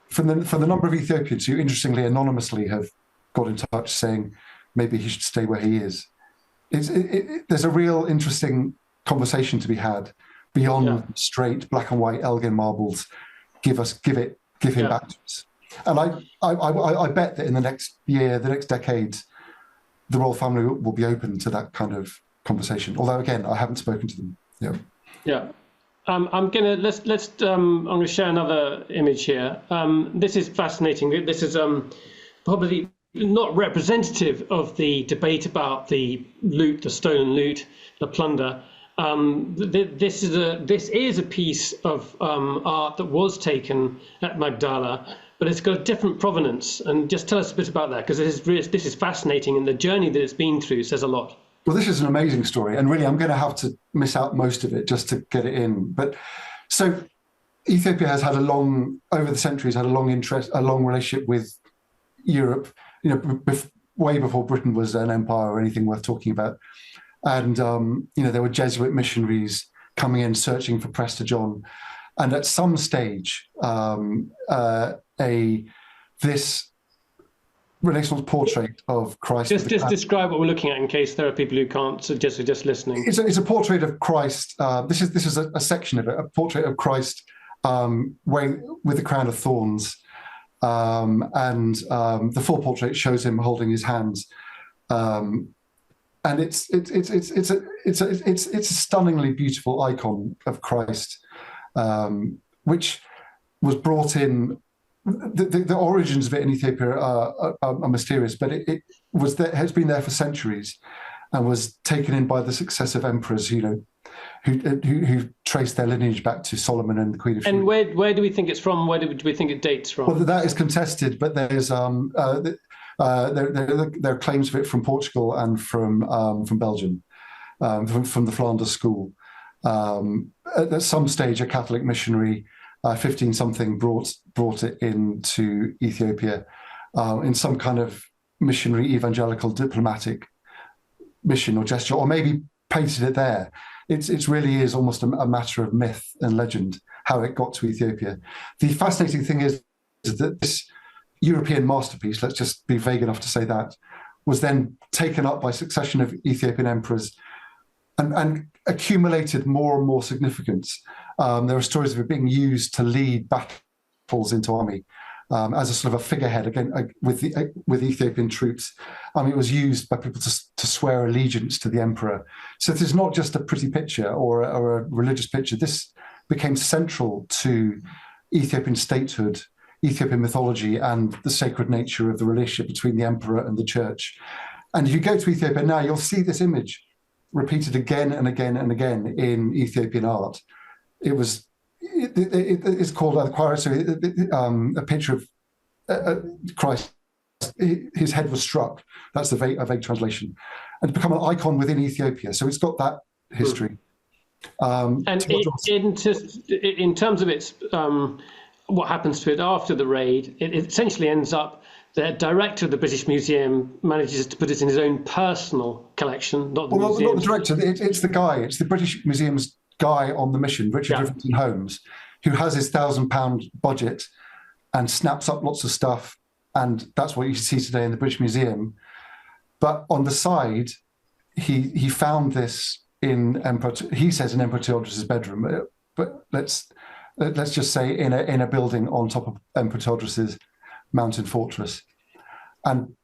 from the number of Ethiopians who, interestingly, anonymously have got in touch saying maybe he should stay where he is, there's a real interesting conversation to be had beyond straight black and white Elgin marbles. Give him back to us. And I bet that in the next year, the next decade, the royal family will be open to that kind of conversation. Although, again, I haven't spoken to them. Yeah. Yeah. I'm gonna share another image here. This is fascinating. This is probably not representative of the debate about the loot, the stolen loot, the plunder. This is a piece of art that was taken at Magdala, but it's got a different provenance. And just tell us a bit about that, because this is fascinating, and the journey that it's been through says a lot. Well, this is an amazing story, and really I'm going to have to miss out most of it just to get it in. But so Ethiopia has had over the centuries, had a long relationship with Europe, way before Britain was an empire or anything worth talking about. And, there were Jesuit missionaries coming in, searching for Prester John. And at some stage, this Renaissance portrait of Christ. Just describe what we're looking at in case there are people who can't, so just listening. It's a portrait of Christ. This is a section of it, a portrait of Christ with the crown of thorns, and the full portrait shows him holding his hands, and it's a stunningly beautiful icon of Christ, which was brought in. The origins of it in Ethiopia are mysterious, but it has been there for centuries, and was taken in by the successive emperors, who traced their lineage back to Solomon and the Queen of Sheba. And where do we think it's from? Where do we think it dates from? Well, that is contested, but there's there are claims of it from Portugal and from Belgium, from the Flanders school. At some stage, a Catholic missionary, 15-something, brought it into Ethiopia in some kind of missionary, evangelical, diplomatic mission or gesture, or maybe painted it there. It really is almost a matter of myth and legend how it got to Ethiopia. The fascinating thing is that this European masterpiece, let's just be vague enough to say that, was then taken up by a succession of Ethiopian emperors and accumulated more and more significance. There are stories of it being used to lead battles into army, as a sort of a figurehead again with Ethiopian troops. It was used by people to swear allegiance to the emperor. So this is not just a pretty picture or a religious picture. This became central to Ethiopian statehood, Ethiopian mythology, and the sacred nature of the relationship between the emperor and the church. And if you go to Ethiopia now, you'll see this image repeated again and again and again in Ethiopian art. It's called a picture of Christ. His head was struck. That's a vague translation, and it's become an icon within Ethiopia. So it's got that history. And in terms of its what happens to it after the raid, it essentially ends up. The director of the British Museum manages to put it in his own personal collection, not the museum. Not the director. It's the guy. It's the British Museum's guy on the mission, Richard Rivington Holmes, who has his £1,000 budget and snaps up lots of stuff, and that's what you see today in the British Museum. But on the side, he found this in Emperor Theodorus's bedroom, but let's just say in a building on top of Emperor Theodorus's mountain fortress, and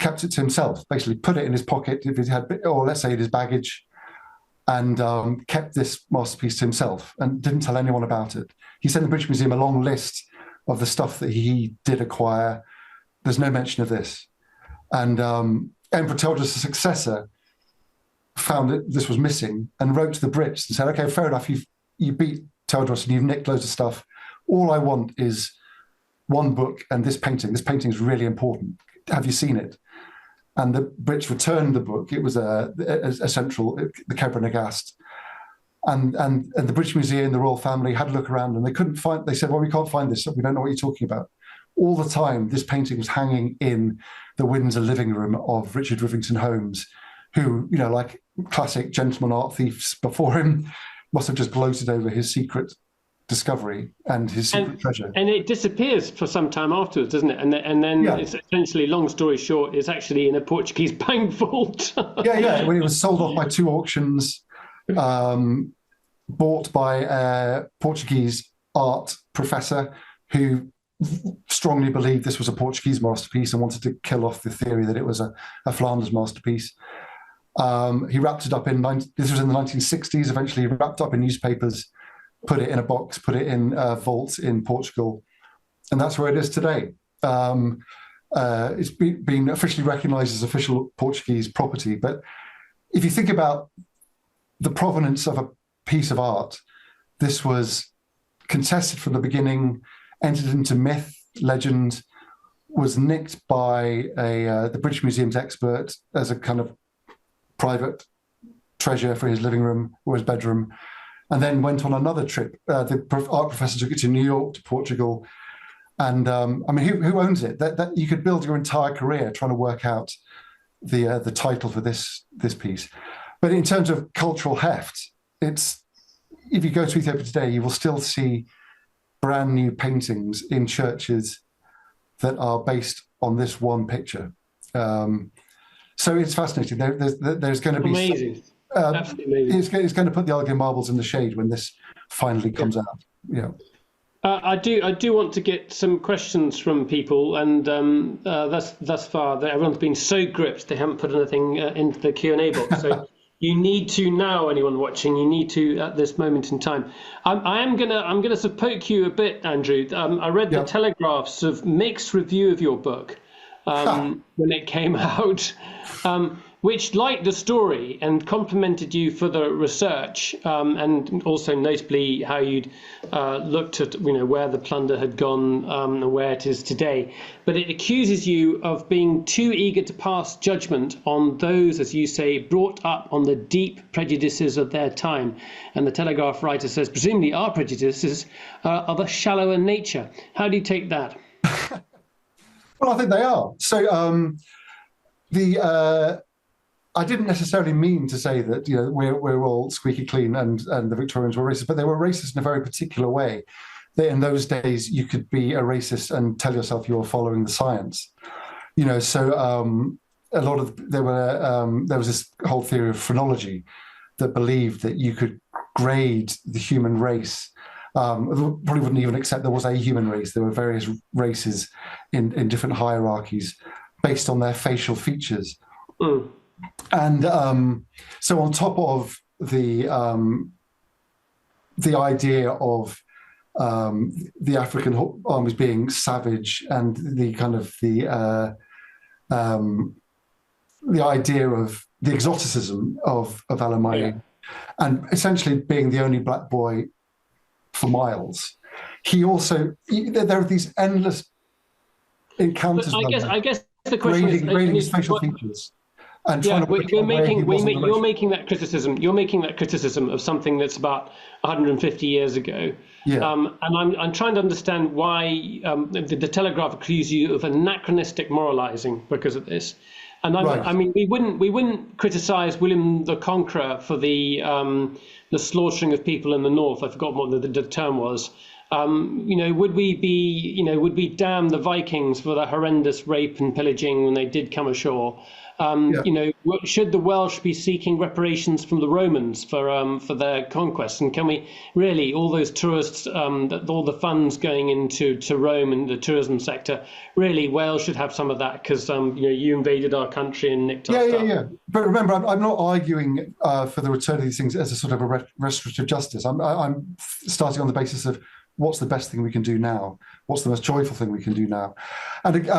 kept it to himself. Basically, put it in his pocket if he had, or let's say in his baggage, and kept this masterpiece to himself and didn't tell anyone about it. He sent the British Museum a long list of the stuff that he did acquire. There's no mention of this. And Emperor Theodorus' successor found that this was missing and wrote to the Brits and said, okay, fair enough, you beat Theodorus and you've nicked loads of stuff. All I want is one book and this painting. This painting is really important. Have you seen it? And the Brits returned the book. It was a central, the Kebra Nagast. And the British Museum, the royal family had a look around and they couldn't find, they said, well, we can't find this. We don't know what you're talking about. All the time, this painting was hanging in the Windsor living room of Richard Rivington Holmes, who, like classic gentleman art thieves before him, must have just gloated over his secret discovery and his secret treasure. And it disappears for some time afterwards, doesn't it? And then it's essentially, long story short, it's actually in a Portuguese bank vault. When it was sold off by 2 auctions, bought by a Portuguese art professor who strongly believed this was a Portuguese masterpiece and wanted to kill off the theory that it was a Flanders masterpiece. He wrapped it up this was in the 1960s. Eventually, he wrapped up in newspapers, put it in a box, put it in a vault in Portugal, and that's where it is today. It's been officially recognised as official Portuguese property. But if you think about the provenance of a piece of art, this was contested from the beginning, entered into myth, legend, was nicked by the British Museum's expert as a kind of private treasure for his living room or his bedroom, and then went on another trip. The art professor took it to New York, to Portugal, and I mean, who owns it? That you could build your entire career trying to work out the title for this piece. But in terms of cultural heft, it's, if you go to Ethiopia today, you will still see brand new paintings in churches that are based on this one picture. So it's fascinating. There's going to be amazing. Absolutely amazing. It's going to put the Elgin marbles in the shade when this finally comes out. Yeah. I do want to get some questions from people, and thus far everyone's been so gripped they haven't put anything into the Q&A box. So you need to now, anyone watching, you need to at this moment in time. I'm gonna sort of poke you a bit, Andrew. I read the Telegraph's sort of mixed review of your book when it came out, which liked the story and complimented you for the research, and also notably how you'd looked at where the plunder had gone and where it is today. But it accuses you of being too eager to pass judgment on those, as you say, brought up on the deep prejudices of their time. And the Telegraph writer says, presumably our prejudices are of a shallower nature. How do you take that? Well, I think they are. So I didn't necessarily mean to say that we're all squeaky clean and the Victorians were racist, but they were racist in a very particular way. That in those days you could be a racist and tell yourself you were following the science. So a lot of there was this whole theory of phrenology that believed that you could grade the human race. Probably wouldn't even accept there was a human race. There were various races in different hierarchies based on their facial features. Mm. And so on top of the idea of the African armies being savage and the kind of the idea of the exoticism of Alamaye, and essentially being the only black boy for miles, there are these endless encounters. I guess the question is grading his facial features. And you're making that criticism. You're making that criticism of something that's about 150 years ago. Yeah. And I'm trying to understand why the Telegraph accused you of anachronistic moralizing because of this. And I mean, we wouldn't criticize William the Conqueror for the slaughtering of people in the north. I forgot what the term was. Would we damn the Vikings for the horrendous rape and pillaging when they did come ashore? Should the Welsh be seeking reparations from the Romans for their conquest? And can we really, all those tourists, all the funds going into Rome and the tourism sector, really Wales should have some of that because you invaded our country and nicked our stuff. Yeah. But remember, I'm not arguing for the return of these things as a sort of a restorative justice. I'm starting on the basis of what's the best thing we can do now? What's the most joyful thing we can do now? And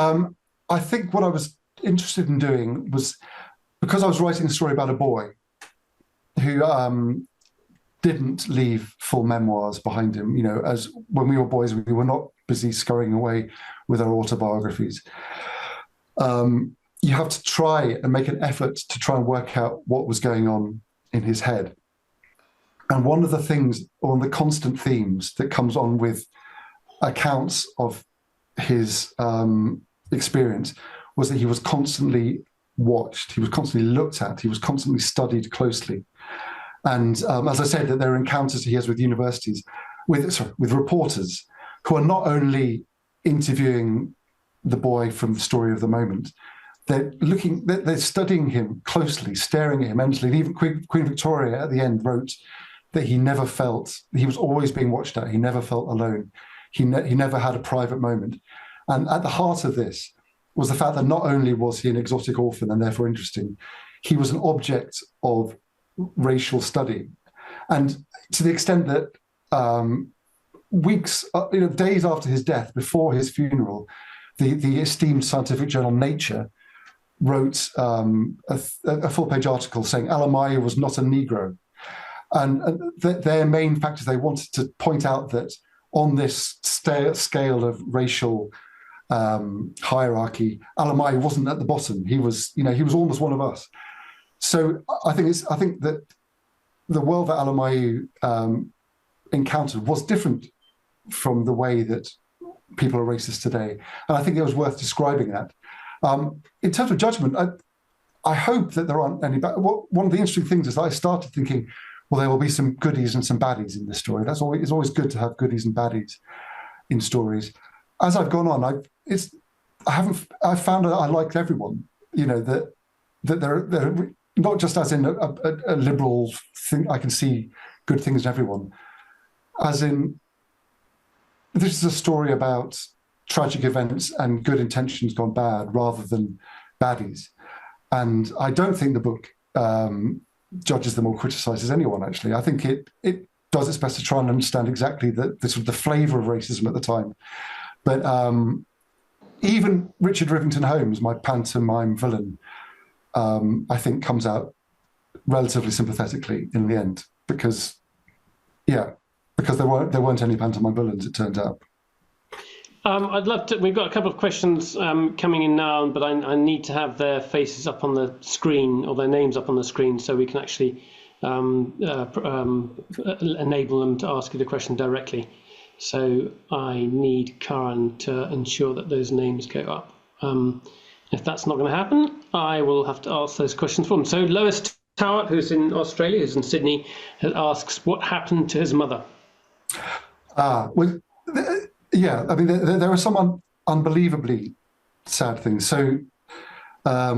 I think what I was interested in doing was, because I was writing a story about a boy who didn't leave full memoirs behind him. As when we were boys, we were not busy scurrying away with our autobiographies. You have to try and make an effort to try and work out what was going on in his head. And one of the constant themes that comes on with accounts of his experience was that he was constantly watched, he was constantly looked at, he was constantly studied closely. And as I said, that there are encounters he has with universities, with reporters who are not only interviewing the boy from the story of the moment, they're studying him closely, staring at him endlessly. Even Queen Victoria at the end wrote that he was always being watched at, he never felt alone. He never had a private moment. And at the heart of this was the fact that not only was he an exotic orphan and therefore interesting, he was an object of racial study. And to the extent that days after his death, before his funeral, the esteemed scientific journal Nature wrote a full-page article saying Alamayu was not a Negro. And their main factors, they wanted to point out that on this scale of racial hierarchy, Alamayu wasn't at the bottom. He was almost one of us. So I think that the world that Alamayu encountered was different from the way that people are racist today. And I think it was worth describing that. In terms of judgment, I hope that there aren't any bad. One of the interesting things is that I started thinking, well, there will be some goodies and some baddies in this story. It's always good to have goodies and baddies in stories. As I've gone on, I've found that I liked everyone. That they're not just as in a liberal thing. I can see good things in everyone, as in this is a story about tragic events and good intentions gone bad rather than baddies. And I don't think the book judges them or criticizes anyone, actually. I think it does its best to try and understand exactly the sort of the flavor of racism at the time. But even Richard Rivington Holmes, my pantomime villain, I think comes out relatively sympathetically in the end because there weren't any pantomime villains, it turned out. I'd love to. We've got a couple of questions coming in now, but I need to have their faces up on the screen or their names up on the screen so we can actually enable them to ask you the question directly. So I need Karen to ensure that those names go up. If that's not going to happen, I will have to ask those questions for them. So Lois Tower, who's in Australia, who's in Sydney, asks, what happened to his mother? Yeah, I mean, there are some unbelievably sad things. So I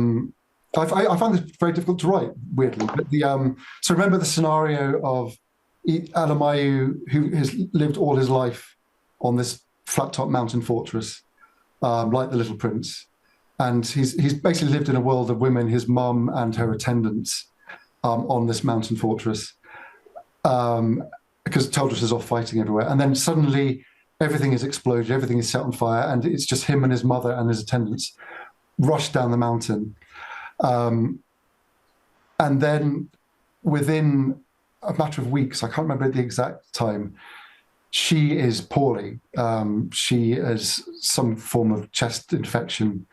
find this very difficult to write, weirdly. But so remember the scenario of Alamayu, who has lived all his life on this flat-top mountain fortress, like the Little Prince. And he's basically lived in a world of women, his mum and her attendants on this mountain fortress, because Todros is off fighting everywhere. And then suddenly everything is exploded, everything is set on fire, and it's just him and his mother and his attendants rush down the mountain. And then within a matter of weeks, I can't remember the exact time, she is poorly. She has some form of chest infection.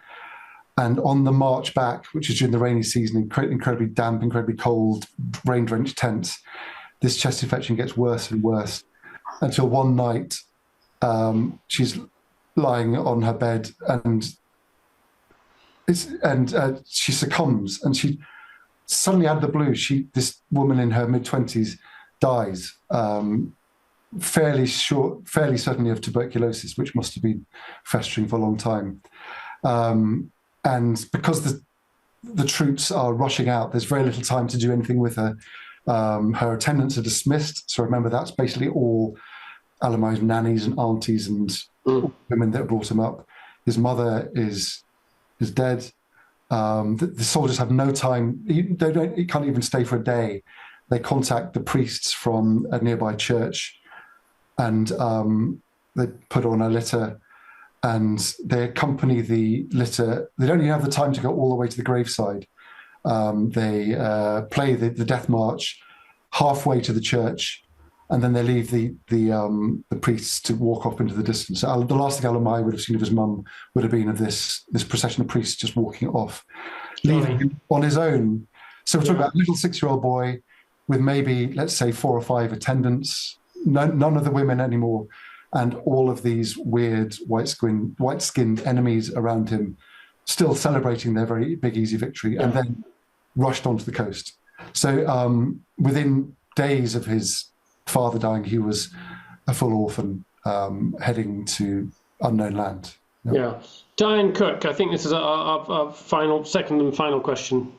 And on the march back, which is during the rainy season, incredibly damp, incredibly cold, rain-drenched tents, this chest infection gets worse and worse until one night she's lying on her bed and she succumbs, and she suddenly out of the blue, this woman in her mid-20s dies, fairly certainly of tuberculosis, which must have been festering for a long time. And because the troops are rushing out, there's very little time to do anything with her. Her attendants are dismissed. So remember, that's basically all Alamayu's nannies and aunties and women that brought him up. His mother is dead. The soldiers have no time. He can't even stay for a day. They contact the priests from a nearby church, and they put on a litter, and they accompany the litter. They don't even have the time to go all the way to the graveside. They play the death march halfway to the church, and then they leave the priests to walk off into the distance. So the last thing Alamayu would have seen of his mum would have been of this procession of priests just walking off, leaving him on his own. So we're talking about a little 6-year-old boy with maybe, let's say, 4 or 5 attendants, none of the women anymore, and all of these weird white-skinned enemies around him, still celebrating their very big, easy victory, and then rushed onto the coast. So within days of his father dying, he was a full orphan, heading to unknown land. Yeah. Diane Cook, I think this is our second and final question.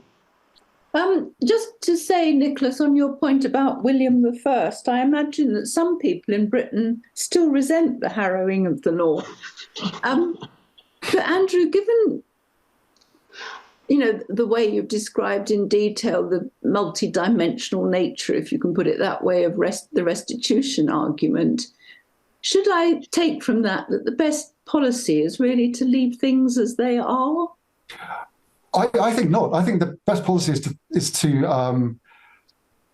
Just to say, Nicholas, on your point about William I, I imagine that some people in Britain still resent the harrowing of the North. But Andrew, given the way you've described in detail the multi-dimensional nature, if you can put it that way, of the restitution argument, should I take from that the best policy is really to leave things as they are? I think not. I think the best policy is to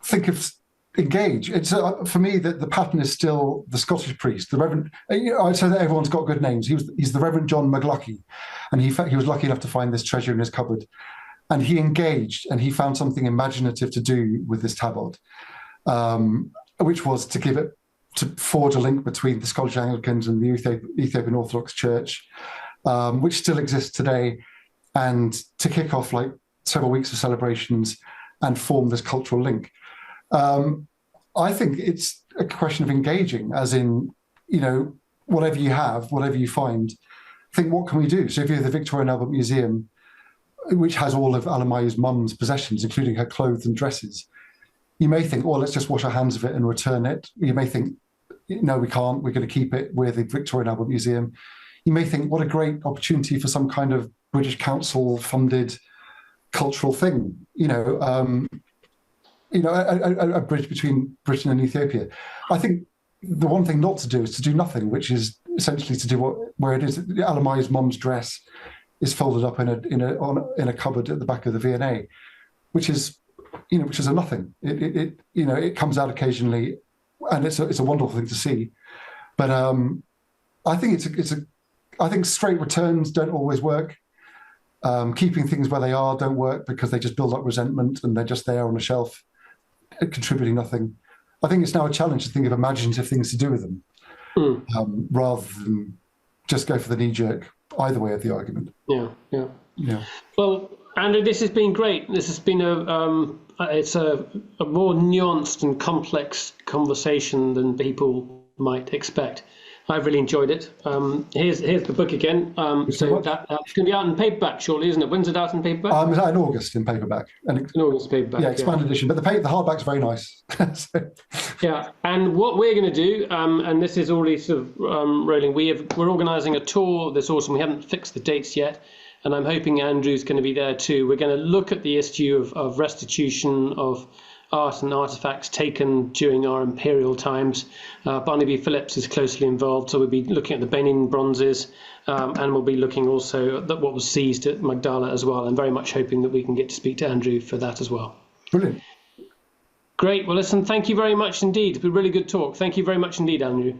think of engage. It's for me that the pattern is still the Scottish priest, the Reverend. I'd say that everyone's got good names. He's the Reverend John McLuckie, and he was lucky enough to find this treasure in his cupboard, and he engaged and he found something imaginative to do with this tabard, which was to forge a link between the Scottish Anglicans and the Ethiopian Orthodox Church, which still exists today, and to kick off like several weeks of celebrations and form this cultural link. I think it's a question of engaging, as in, whatever you have, whatever you find, think, what can we do? So if you have the Victoria and Albert Museum, which has all of Alamayu's mum's possessions, including her clothes and dresses, you may think, well, let's just wash our hands of it and return it. You may think, no, we can't, we're going to keep it. We're the Victoria and Albert Museum. You may think, what a great opportunity for some kind of British Council-funded cultural thing, a bridge between Britain and Ethiopia. I think the one thing not to do is to do nothing, which is essentially to do where it is. Alamayu's mum's dress is folded up in a cupboard at the back of the V&A, which is a nothing. It comes out occasionally, and it's a wonderful thing to see. But I think I think straight returns don't always work. Keeping things where they are don't work because they just build up resentment and they're just there on a shelf, contributing nothing. I think it's now a challenge to think of imaginative things to do with them, rather than just go for the knee-jerk either way of the argument. Yeah. Well, Andrew, this has been great. This has been it's a more nuanced and complex conversation than people might expect. I've really enjoyed it. Here's the book again. So that's going to be out in paperback shortly, isn't it? When's it out in paperback? It's out in August in paperback. In August paperback. Yeah, expanded edition. But the hardback's very nice. Yeah, and what we're going to do, and this is already sort of rolling. We're organising a tour this autumn. We haven't fixed the dates yet, and I'm hoping Andrew's going to be there too. We're going to look at the issue of restitution of art and artefacts taken during our imperial times. Barnaby Phillips is closely involved, so we'll be looking at the Benin bronzes, and we'll be looking also at what was seized at Magdala as well. I'm very much hoping that we can get to speak to Andrew for that as well. Brilliant. Great. Well, listen, thank you very much indeed. It's been a really good talk. Thank you very much indeed, Andrew.